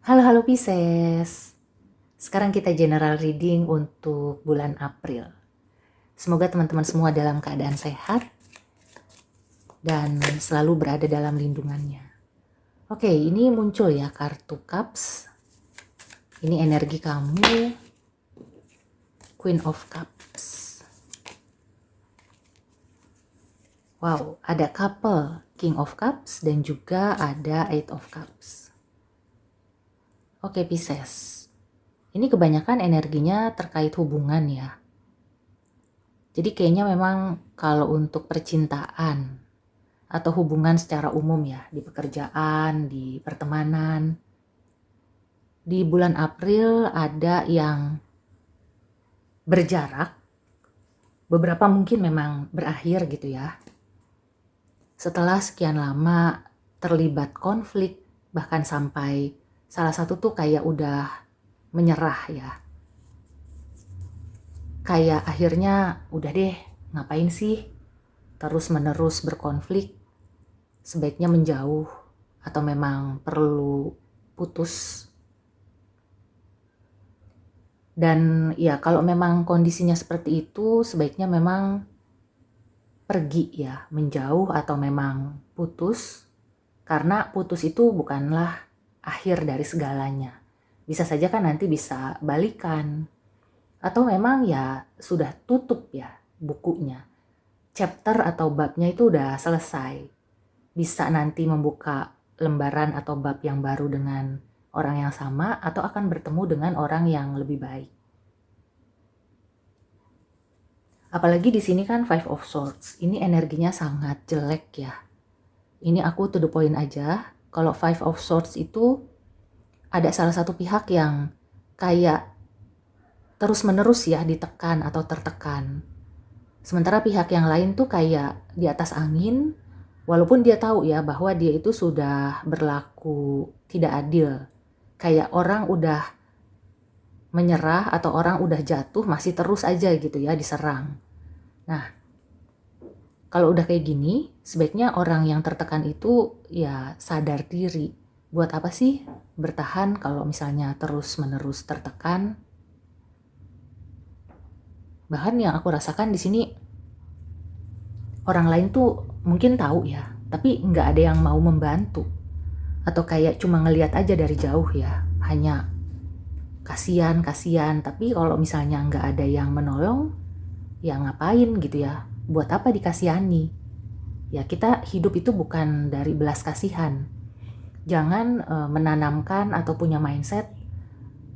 Halo halo Pisces. Sekarang kita general reading untuk bulan April. Semoga teman-teman semua dalam keadaan sehat dan selalu berada dalam lindungannya. Oke, ini muncul ya kartu Cups. Ini energi kamu, Queen of Cups. Wow, ada couple King of Cups dan juga ada Eight of Cups. Oke Pisces, ini kebanyakan energinya terkait hubungan ya. Jadi kayaknya memang kalau untuk percintaan atau hubungan secara umum ya, di pekerjaan, di pertemanan, di bulan April ada yang berjarak, beberapa mungkin memang berakhir gitu ya. Setelah sekian lama terlibat konflik, bahkan sampai salah satu tuh kayak udah menyerah ya. Kayak akhirnya udah deh, ngapain sih terus-menerus berkonflik, sebaiknya menjauh atau memang perlu putus. Dan ya kalau memang kondisinya seperti itu, sebaiknya memang pergi ya, menjauh atau memang putus, karena putus itu bukanlah akhir dari segalanya. Bisa saja kan nanti bisa balikan, atau memang ya sudah tutup ya bukunya. Chapter atau babnya itu udah selesai. Bisa nanti membuka lembaran atau bab yang baru dengan orang yang sama atau akan bertemu dengan orang yang lebih baik. Apalagi di sini kan Five of Swords. Ini energinya sangat jelek ya. Ini aku to the point aja. Kalau Five of Swords itu ada salah satu pihak yang kayak terus-menerus ya ditekan atau tertekan. Sementara pihak yang lain tuh kayak di atas angin, walaupun dia tahu ya bahwa dia itu sudah berlaku tidak adil. Kayak orang udah menyerah atau orang udah jatuh masih terus aja gitu ya diserang. Nah, kalau udah kayak gini, sebaiknya orang yang tertekan itu ya sadar diri. Buat apa sih bertahan kalau misalnya terus-menerus tertekan? Bahkan yang aku rasakan di sini, orang lain tuh mungkin tahu ya, tapi nggak ada yang mau membantu. Atau kayak cuma ngelihat aja dari jauh ya, hanya kasihan, tapi kalau misalnya nggak ada yang menolong, ya ngapain gitu ya, buat apa dikasihani? Ya kita hidup itu bukan dari belas kasihan. Jangan menanamkan atau punya mindset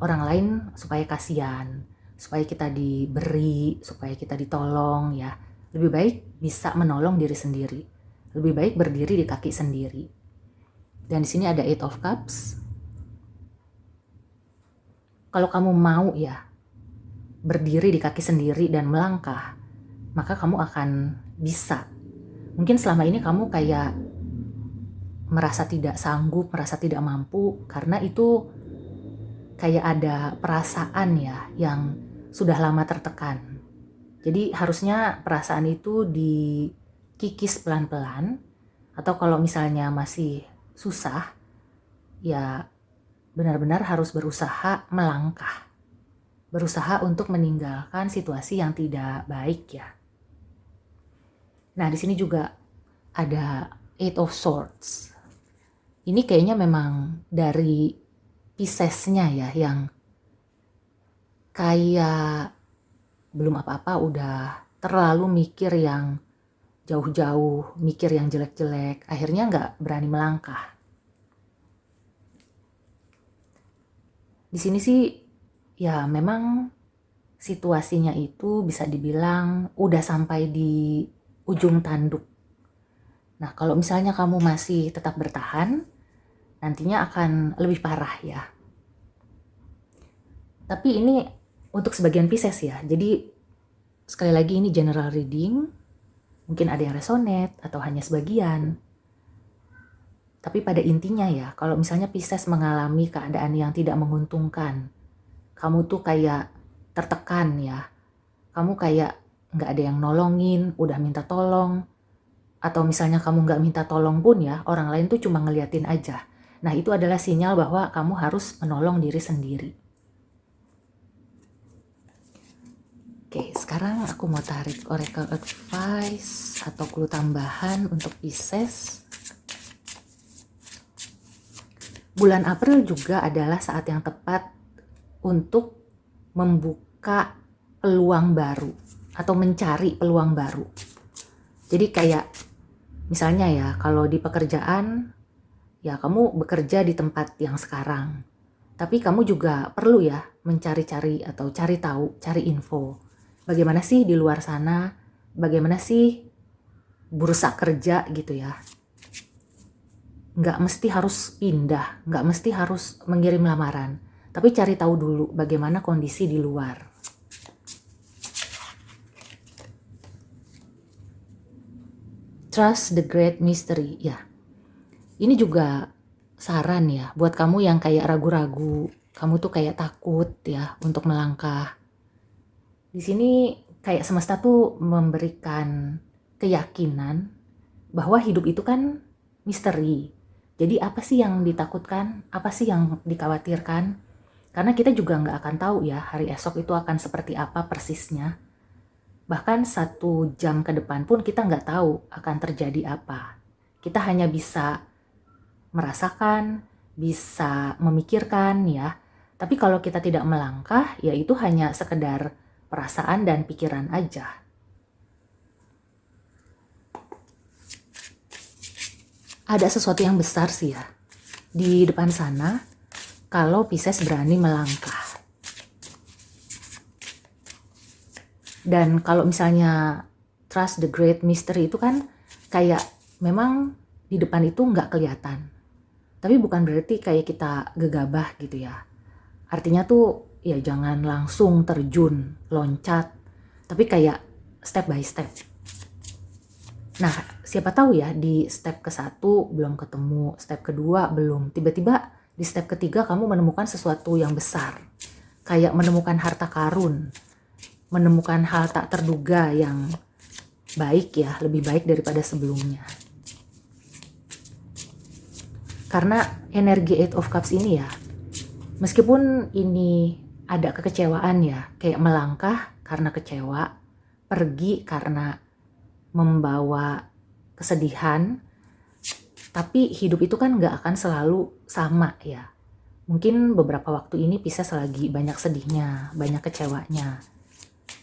orang lain supaya kasihan, supaya kita diberi, supaya kita ditolong ya. Lebih baik bisa menolong diri sendiri. Lebih baik berdiri di kaki sendiri. Dan di sini ada Eight of Cups. Kalau kamu mau ya berdiri di kaki sendiri dan melangkah, maka kamu akan bisa. Mungkin selama ini kamu kayak merasa tidak sanggup, merasa tidak mampu, karena itu kayak ada perasaan ya yang sudah lama tertekan. Jadi harusnya perasaan itu dikikis pelan-pelan, atau kalau misalnya masih susah, ya benar-benar harus berusaha melangkah. Berusaha untuk meninggalkan situasi yang tidak baik ya. Nah, di sini juga ada Eight of Swords. Ini kayaknya memang dari Pisces-nya ya yang kayak belum apa-apa udah terlalu mikir yang jauh-jauh, mikir yang jelek-jelek, akhirnya nggak berani melangkah. Di sini sih ya memang situasinya itu bisa dibilang udah sampai di ujung tanduk. Nah, kalau misalnya kamu masih tetap bertahan, nantinya akan lebih parah ya. Tapi ini untuk sebagian Pisces ya. Jadi sekali lagi ini general reading. Mungkin ada yang resonate atau hanya sebagian. Tapi pada intinya ya, kalau misalnya Pisces mengalami keadaan yang tidak menguntungkan, kamu tuh kayak tertekan ya. Kamu kayak nggak ada yang nolongin, udah minta tolong. Atau misalnya kamu nggak minta tolong pun ya, orang lain tuh cuma ngeliatin aja. Nah, itu adalah sinyal bahwa kamu harus menolong diri sendiri. Oke, sekarang aku mau tarik oracle advice atau clue tambahan untuk Pisces. Bulan April juga adalah saat yang tepat untuk membuka peluang baru atau mencari peluang baru. Jadi kayak misalnya ya, kalau di pekerjaan ya kamu bekerja di tempat yang sekarang. Tapi kamu juga perlu ya mencari-cari atau cari tahu, cari info. Bagaimana sih di luar sana? Bagaimana sih bursa kerja gitu ya? Nggak mesti harus pindah, nggak mesti harus mengirim lamaran. Tapi cari tahu dulu bagaimana kondisi di luar. Trust the great mystery, ya. Ini juga saran ya buat kamu yang kayak ragu-ragu, kamu tuh kayak takut ya untuk melangkah. Di sini kayak semesta tuh memberikan keyakinan bahwa hidup itu kan misteri. Jadi apa sih yang ditakutkan? Apa sih yang dikhawatirkan? Karena kita juga nggak akan tahu ya hari esok itu akan seperti apa persisnya. Bahkan 1 jam ke depan pun kita nggak tahu akan terjadi apa. Kita hanya bisa merasakan, bisa memikirkan ya. Tapi kalau kita tidak melangkah, ya itu hanya sekedar perasaan dan pikiran aja. Ada sesuatu yang besar sih ya di depan sana kalau Pisces berani melangkah. Dan kalau misalnya trust the great mystery itu kan kayak memang di depan itu nggak kelihatan. Tapi bukan berarti kayak kita gegabah gitu ya. Artinya tuh ya jangan langsung terjun, loncat. Tapi kayak step by step. Nah, siapa tahu ya di step ke-1 belum ketemu, step kedua belum. Tiba-tiba di step ketiga kamu menemukan sesuatu yang besar. Kayak menemukan harta karun, menemukan hal tak terduga yang baik ya, lebih baik daripada sebelumnya. Karena energi Eight of Cups ini ya, meskipun ini ada kekecewaan ya, kayak melangkah karena kecewa, pergi karena membawa kesedihan, tapi hidup itu kan gak akan selalu sama ya. Mungkin beberapa waktu ini Pisces lagi banyak sedihnya, banyak kecewanya.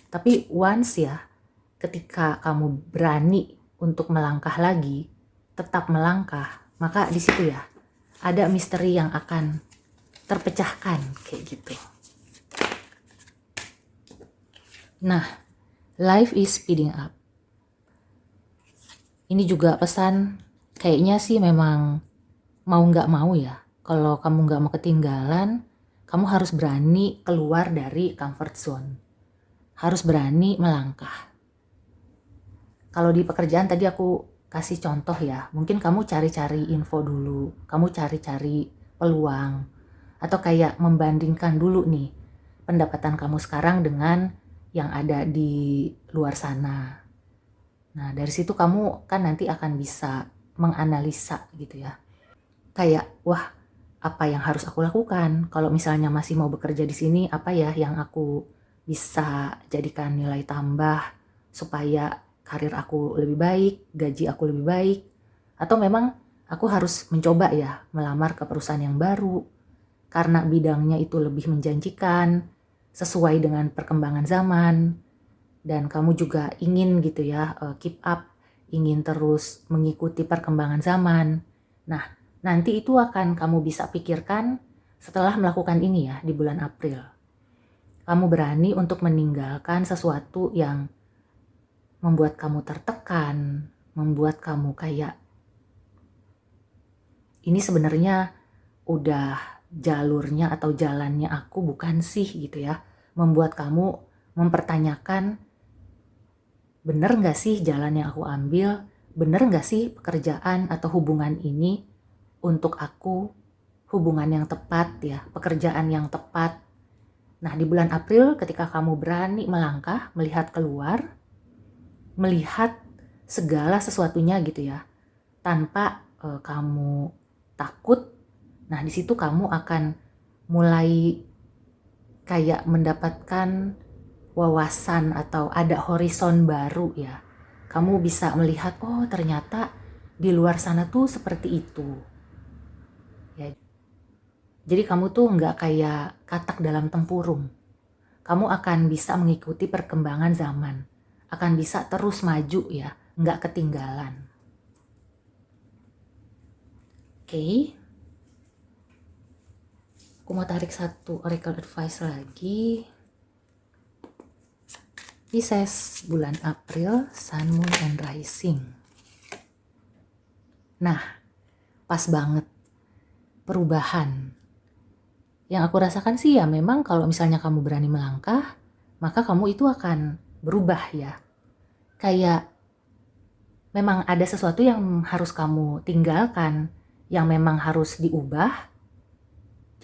Tapi once ya, ketika kamu berani untuk melangkah lagi, tetap melangkah, maka di situ ya ada misteri yang akan terpecahkan kayak gitu. Nah, life is speeding up. Ini juga pesan kayaknya sih memang mau nggak mau ya. Kalau kamu nggak mau ketinggalan, kamu harus berani keluar dari comfort zone. Harus berani melangkah. Kalau di pekerjaan tadi aku kasih contoh ya, mungkin kamu cari-cari info dulu, kamu cari-cari peluang, atau kayak membandingkan dulu nih pendapatan kamu sekarang dengan yang ada di luar sana. Nah, dari situ kamu kan nanti akan bisa menganalisa gitu ya. Kayak, wah, apa yang harus aku lakukan? Kalau misalnya masih mau bekerja di sini, apa ya yang aku bisa jadikan nilai tambah supaya karir aku lebih baik, gaji aku lebih baik? Atau memang aku harus mencoba ya melamar ke perusahaan yang baru karena bidangnya itu lebih menjanjikan, sesuai dengan perkembangan zaman. Dan kamu juga ingin gitu ya keep up, ingin terus mengikuti perkembangan zaman. Nah, nanti itu akan kamu bisa pikirkan setelah melakukan ini ya di bulan April. Kamu berani untuk meninggalkan sesuatu yang membuat kamu tertekan, membuat kamu kayak ini sebenarnya udah jalurnya atau jalannya aku bukan sih gitu ya. Membuat kamu mempertanyakan, bener gak sih jalan yang aku ambil? Bener gak sih pekerjaan atau hubungan ini untuk aku? Hubungan yang tepat ya, pekerjaan yang tepat. Nah, di bulan April ketika kamu berani melangkah, melihat keluar, melihat segala sesuatunya gitu ya, tanpa kamu takut, Nah, di situ kamu akan mulai kayak mendapatkan wawasan atau ada horizon baru ya. Kamu bisa melihat, oh ternyata di luar sana tuh seperti itu. Ya. Jadi kamu tuh nggak kayak katak dalam tempurung. Kamu akan bisa mengikuti perkembangan zaman. Akan bisa terus maju ya, nggak ketinggalan. Oke. Aku mau tarik satu oracle advice lagi. Pisces bulan April, Sun, Moon, and Rising. Nah, pas banget. Perubahan. Yang aku rasakan sih ya memang kalau misalnya kamu berani melangkah, maka kamu itu akan berubah ya. Kayak memang ada sesuatu yang harus kamu tinggalkan, yang memang harus diubah.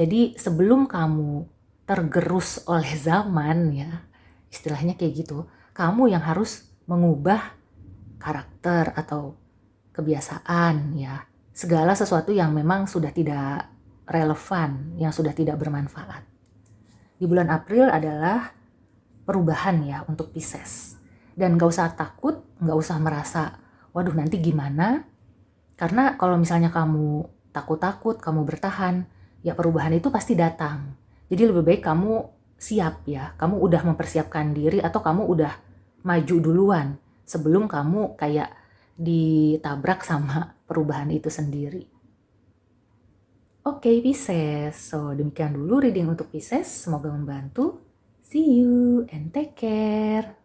Jadi sebelum kamu tergerus oleh zaman ya, istilahnya kayak gitu, kamu yang harus mengubah karakter atau kebiasaan ya. Segala sesuatu yang memang sudah tidak relevan, yang sudah tidak bermanfaat. Di bulan April adalah perubahan ya untuk Pisces. Dan gak usah takut, gak usah merasa, waduh nanti gimana. Karena kalau misalnya kamu takut-takut, kamu bertahan, ya perubahan itu pasti datang. Jadi lebih baik kamu siap ya, kamu udah mempersiapkan diri atau kamu udah maju duluan sebelum kamu kayak ditabrak sama perubahan itu sendiri. Oke, Pisces. So, demikian dulu reading untuk Pisces. Semoga membantu. See you and take care.